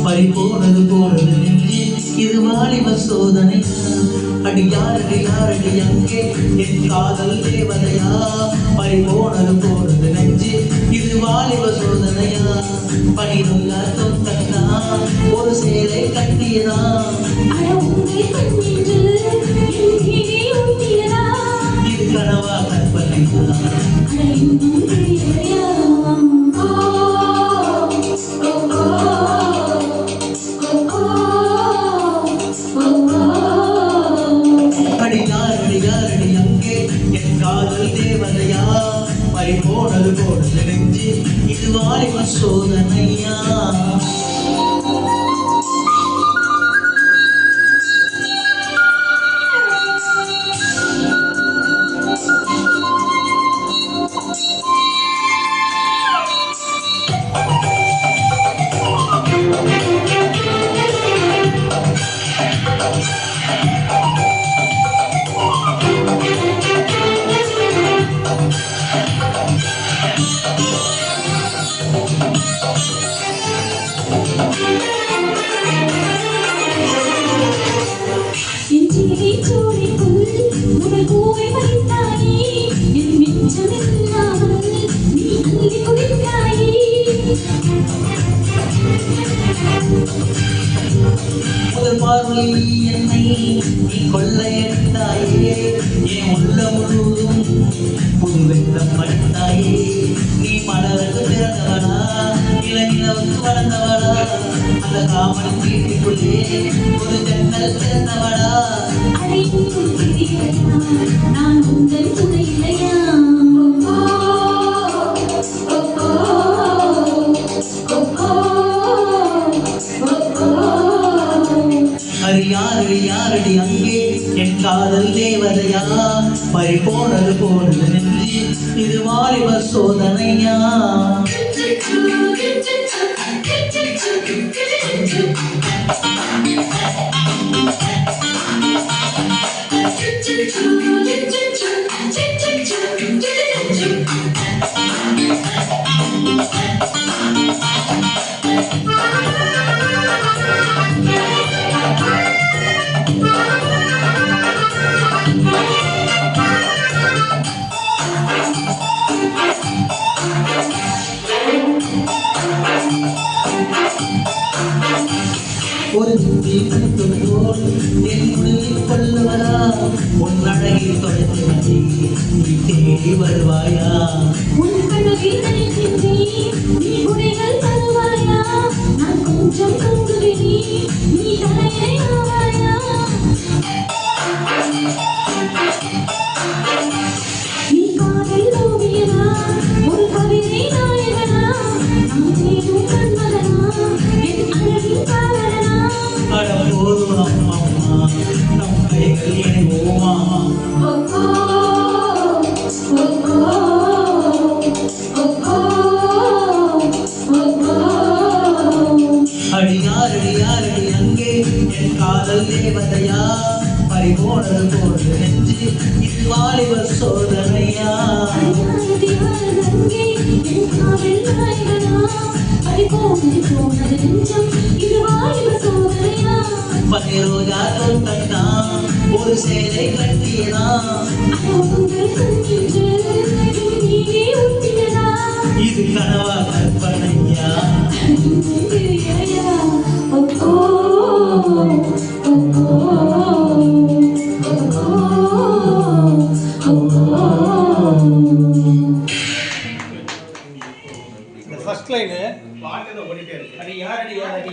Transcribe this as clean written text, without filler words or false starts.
பறிபோனது போனது நெஞ்சு இது வாலிப சோதனை. அடி யாரடி யாரடி அங்கே என் காதல் தேவதையா. பறிபோனது போனது நெஞ்சு இது வாலிப சோதனையா. பனிருள்ள தொக்கத்தா ஒரு சேலை கட்டியதா. இது கனவா கற்பனையா. காதல் தேவதையா பறிபோனது போனது நெஞ்சு இது வாலிப சோதனையா. முதல் பார்வையில் என்னை நீ கொள்ளையடித்தாயே. என் உள்ள முழுவதும் புது வெள்ளம் படித்தாயே. நீ மலருக்கு பிறந்தவளா இளநிலவுக்கு வளர்ந்தவளா. அந்த காமன் வீட்டுக்குள்ளே ஒரு ஜன்னல் திறந்தவளா. நான் உங்கள் துணை இல்லையா. யாரடி யாரடி அங்கே என் காதல் தேவதையா. பறிபோனது போனது நெஞ்சு இது வாலிப சோதனையா. ஒரு போல் என் முடிவில் கொள்ளுவதா. உன் அழகில் தொலைத்து நீ தேடி வருவாயா. உன் கனவில் நீ குடைகள் தருவாயா. நான் கொஞ்சம் கங்குவினி நீ தலையை ஆவாயா. நீ காதல் ஓவியனா ஒரு கவிதை நாயகனா. நான் தேடும் கண்மகனா என் அழகின் காதலனா. அட போதும் அம்மா நம் கைகள் இணைவோமா. அடி யாரடி யாரடி அங்கே என் காதல் தேவதையா. பறிபோனது போனது நெஞ்சு இது வாலிப சோதனையா. பனிரோஜா தொட்டா ஒரு சேலை கட்டியதா. இது கனவா கற்பனையா. ஃபர்ஸ்ட் லைன் பாட்டு ஓடிட்டே இருக்கு. அது யாரடி யாரடி